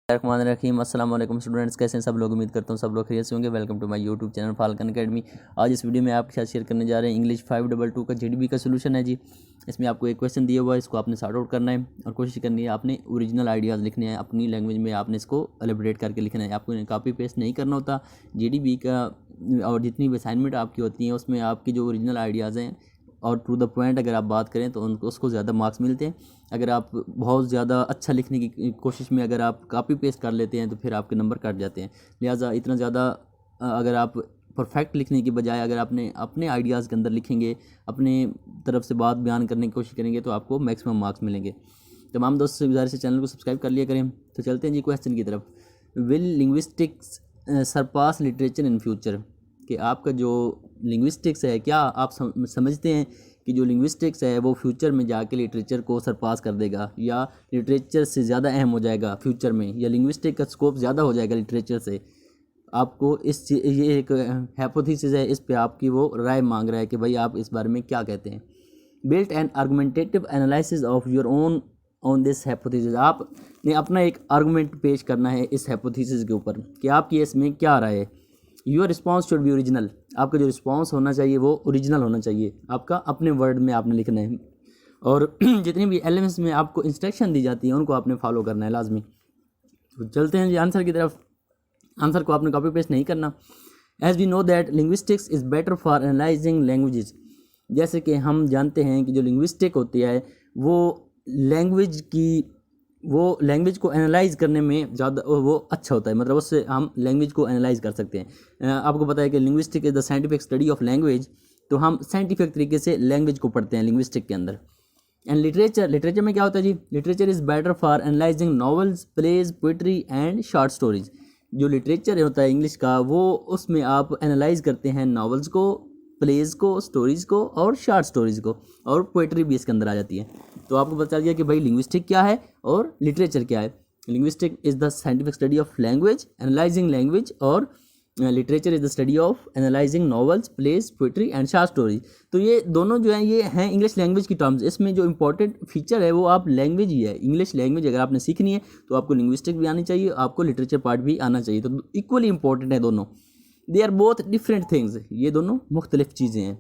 रहीम अस्सलाम वालेकुम स्टूडेंट्स, कैसे हैं सब लोग। उम्मीद करता हूँ सब लोग खैरियत से होंगे। Welcome to my YouTube channel Falcon Academy. आज इस वीडियो में आपके साथ शेयर करने जा रहे हैं इंग्लिश 522 का जीडीबी का सोल्यूशन है जी। इसमें आपको एक क्वेश्चन दिया हुआ है, इसको आपने सॉर्ट आउट करना है और कोशिश करनी है आपने ओरिजिनल आइडियाज़ लिखने हैं अपनी लैंग्वेज में, आपने इसको एलिब्रेट करके लिखना है। आपको कॉपी पेस्ट नहीं करना होता जीडीबी का, और जितनी भी असाइनमेंट आपकी होती हैं उसमें आपकी जो ओरिजिनल आइडियाज़ हैं और टू द पॉइंट अगर आप बात करें तो उनको उसको ज़्यादा मार्क्स मिलते हैं। अगर आप बहुत ज़्यादा अच्छा लिखने की कोशिश में अगर आप कॉपी पेस्ट कर लेते हैं तो फिर आपके नंबर कट जाते हैं। लिहाजा इतना ज़्यादा अगर आप परफेक्ट लिखने की बजाय अगर आपने अपने आइडियाज़ के अंदर लिखेंगे, अपने तरफ से बात बयान करने की कोशिश करेंगे तो आपको मैक्सिमम मार्क्स मिलेंगे। तमाम दोस्तों से गुजारिश है चैनल को सब्सक्राइब कर लिया करें। तो चलते हैं जी क्वेश्चन की तरफ। Will linguistics surpass literature in future, कि आपका जो लिंग्विस्टिक्स है, क्या आप समझते हैं कि जो लिंग्विस्टिक्स है वो फ्यूचर में जाके लिटरेचर को सरपास कर देगा, या लिटरेचर से ज़्यादा अहम हो जाएगा फ्यूचर में, या लिंग्विस्टिक का स्कोप ज़्यादा हो जाएगा लिटरेचर से। आपको ये एक हाइपोथेसिस है, इस पे आपकी वो राय मांग रहा है कि भाई आप इस बारे में क्या कहते हैं। Built an argumentative analysis of your own on this hypothesis, आपने अपना एक आर्गूमेंट पेश करना है इस हाइपोथेसिस के ऊपर कि आपकी इसमें क्या राय है। Your response should be original, आपका जो रिस्पॉन्स होना चाहिए वो ओरिजिनल होना चाहिए, आपका अपने वर्ड में आपने लिखना है। और जितनी भी एलिमेंट्स में आपको इंस्ट्रक्शन दी जाती है उनको आपने फॉलो करना है लाजमी। तो चलते हैं जी आंसर की तरफ। आंसर को आपने कॉपी पेस्ट नहीं करना। As we know that linguistics is better for analysing languages, जैसे कि हम जानते हैं कि जो लिंग्विस्टिक होती है वो लैंग्वेज को एनालाइज करने में ज़्यादा वो अच्छा होता है, मतलब उससे हम लैंग्वेज को एनालाइज कर सकते हैं। आपको पता है कि linguistic is the scientific study of language, तो हम साइंटिफिक तरीके से लैंग्वेज को पढ़ते हैं लिंग्विस्टिक के अंदर। एंड लिटरेचर में क्या होता है जी, literature is better for analysing novels, plays, poetry and short stories. जो लिटरेचर होता है इंग्लिश का, वो उसमें आप एनालाइज करते हैं नॉवेल्स को, प्लेज को, स्टोरीज़ को और शॉर्ट स्टोरीज़ को, और पोइट्री भी इसके अंदर आ जाती है। तो आपको पता चल गया कि भाई लिंग्विस्टिक क्या है और लिटरेचर क्या है। Linguistic is the scientific study of language, analysing language, और literature is the study of analysing novels, plays, poetry and short story. तो ये दोनों जो हैं ये हैं इंग्लिश लैंग्वेज की टर्म्स। इसमें जो इंपॉर्टेंट फीचर है वो आप लैंग्वेज ही है। इंग्लिश लैंग्वेज अगर आपने सीखनी है तो आपको लिंग्विस्टिक भी आनी चाहिए, आपको लिटरेचर पार्ट भी आना चाहिए। तो इक्वली इंपॉर्टेंट है दोनों। They are both different things, ये दोनों मुख्तलिफ चीज़ें हैं।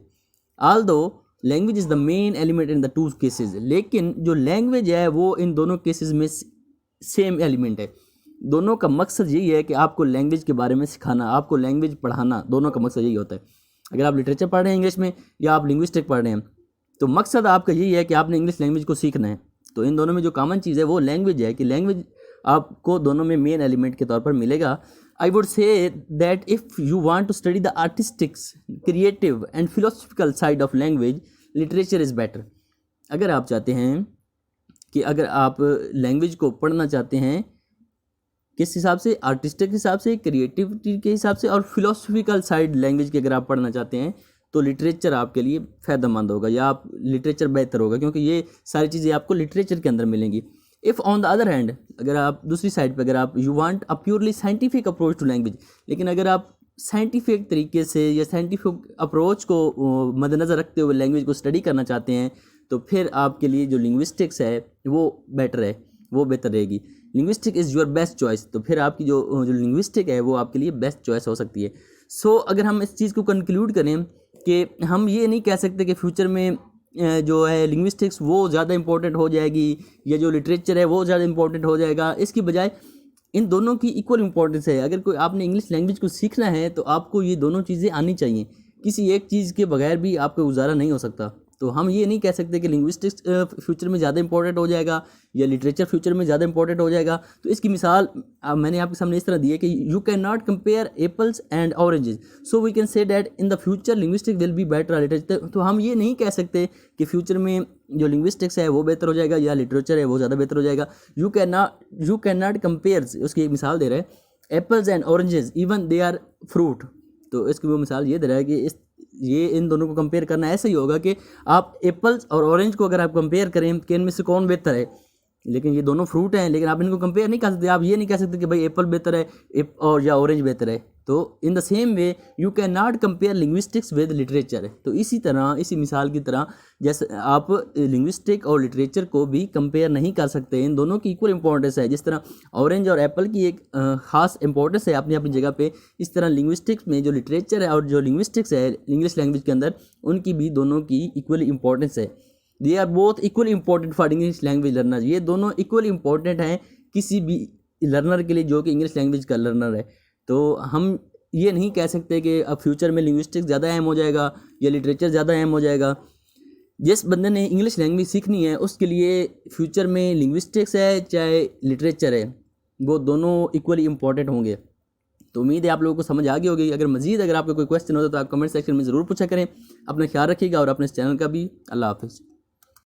Although language is the main element in the two cases, लेकिन जो लैंग्वेज है वो इन दोनों केसेस में सेम एलिमेंट है। दोनों का मकसद यही है कि आपको लैंग्वेज के बारे में सिखाना, आपको लैंग्वेज पढ़ाना, दोनों का मकसद यही होता है। अगर आप लिटरेचर पढ़ रहे हैं इंग्लिश में या आप लिंग्विस्टिक पढ़ रहे हैं तो मकसद आपका यही है कि आपने इंग्लिश लैंग्वेज को सीखना है। तो इन दोनों में जो कॉमन चीज़ है वो लैंग्वेज है, कि लैंग्वेज आपको दोनों में मेन एलिमेंट के तौर पर मिलेगा। I would say that if you want to study the artistics, creative and philosophical side of language, literature is better. अगर आप चाहते हैं कि अगर आप लैंग्वेज को पढ़ना चाहते हैं किस हिसाब से, आर्टिस्टिक के हिसाब से, क्रिएटिविटी के हिसाब से और फिलोसफिकल साइड लैंग्वेज की अगर आप पढ़ना चाहते हैं तो लिटरेचर आपके लिए फ़ायदेमंद होगा, या आप लिटरेचर बेहतर होगा, क्योंकि ये सारी चीज़ें आपको लिटरेचर के अंदर मिलेंगी। If on the other hand, अगर आप दूसरी साइड पे अगर आप you want a purely scientific approach to language, लेकिन अगर आप साइंटिफिक तरीके से या साइंटिफिक अप्रोच को मद्देनज़र रखते हुए लैंग्वेज को स्टडी करना चाहते हैं तो फिर आपके लिए जो लिंग्विस्टिक्स है वो बेटर है, वो बेहतर रहेगी। Linguistic is your best choice, तो फिर आपकी जो लिंग्विस्टिक है वो आपके लिए बेस्ट चॉइस हो सकती है। सो अगर हम इस चीज़ को कंक्लूड करें कि हम ये नहीं कह सकते कि फ्यूचर में जो है लिंग्विस्टिक्स वो ज़्यादा इंपॉर्टेंट हो जाएगी या जो लिटरेचर है वो ज़्यादा इंपॉर्टेंट हो जाएगा, इसकी बजाय इन दोनों की इक्वल इंपॉर्टेंस है। अगर कोई आपने इंग्लिश लैंग्वेज को सीखना है तो आपको ये दोनों चीज़ें आनी चाहिए, किसी एक चीज़ के बगैर भी आपका गुजारा नहीं हो सकता। तो हम ये नहीं कह सकते कि लिंग्विस्टिक्स फ्यूचर में ज़्यादा इंपॉर्टेंट हो जाएगा या लिटरेचर फ्यूचर में ज़्यादा इंपॉर्टेंट हो जाएगा। तो इसकी मिसाल मैंने आपके सामने इस तरह दी है कि you can not compare apples and oranges, so we can say that in the future linguistic will be better literature. तो हम ये नहीं कह सकते कि फ्यूचर में जो लिंग्विस्टिक्स है वो बेहतर हो जाएगा या लिटरेचर है वो ज़्यादा बेहतर हो जाएगा। यू कैन नॉट कंपेयर, उसकी एक मिसाल दे रहे हैं, apples and oranges even they are fruit. तो इसकी वो मिसाल ये दे रहा है कि ये इन दोनों को कंपेयर करना ऐसे ही होगा कि आप एप्पल्स और ऑरेंज को अगर आप कंपेयर करें कि इनमें से कौन बेहतर है, लेकिन ये दोनों फ्रूट हैं, लेकिन आप इनको कंपेयर नहीं कर सकते। आप ये नहीं कह सकते कि भाई एप्पल बेहतर है और या ऑरेंज बेहतर है। तो in the same way you can not compare linguistics with literature. तो इसी तरह, इसी मिसाल की तरह, जैसे आप लिंग्विस्टिक और लिटरेचर को भी कंपेयर नहीं कर सकते। इन दोनों की इक्वल इंपॉर्टेंस है। जिस तरह ऑरेंज और एप्पल की एक ख़ास इंपॉर्टेंस है अपनी अपनी जगह पे, इस तरह लिंग्विस्टिक्स में जो लिटरेचर है और जो लिंग्विस्टिक्स है इंग्लिश लैंग्वेज के अंदर, उनकी भी दोनों की इक्वल इंपॉर्टेंस है। They are both equal important for English language learner. ये दोनों इक्वल इंपॉर्टेंट हैं किसी भी लर्नर के लिए जो कि इंग्लिश लैंग्वेज का लर्नर है। तो हम ये नहीं कह सकते कि अब फ्यूचर में लिंग्विस्टिक्स ज़्यादा अहम हो जाएगा या लिटरेचर ज़्यादा अहम हो जाएगा। जिस बंदे ने इंग्लिश लैंग्वेज सीखनी है उसके लिए फ्यूचर में लिंग्विस्टिक्स है चाहे लिटरेचर है, वो दोनों इक्वली इंपॉर्टेंट होंगे। तो उम्मीद है आप लोगों को समझ आ गई होगी। अगर आपका कोई क्वेश्चन होता तो आप कमेंट सेक्शन में ज़रूर पूछा करें। अपना ख्याल रखिएगा और अपने इस चैनल का भी। अल्लाह हाफिज़।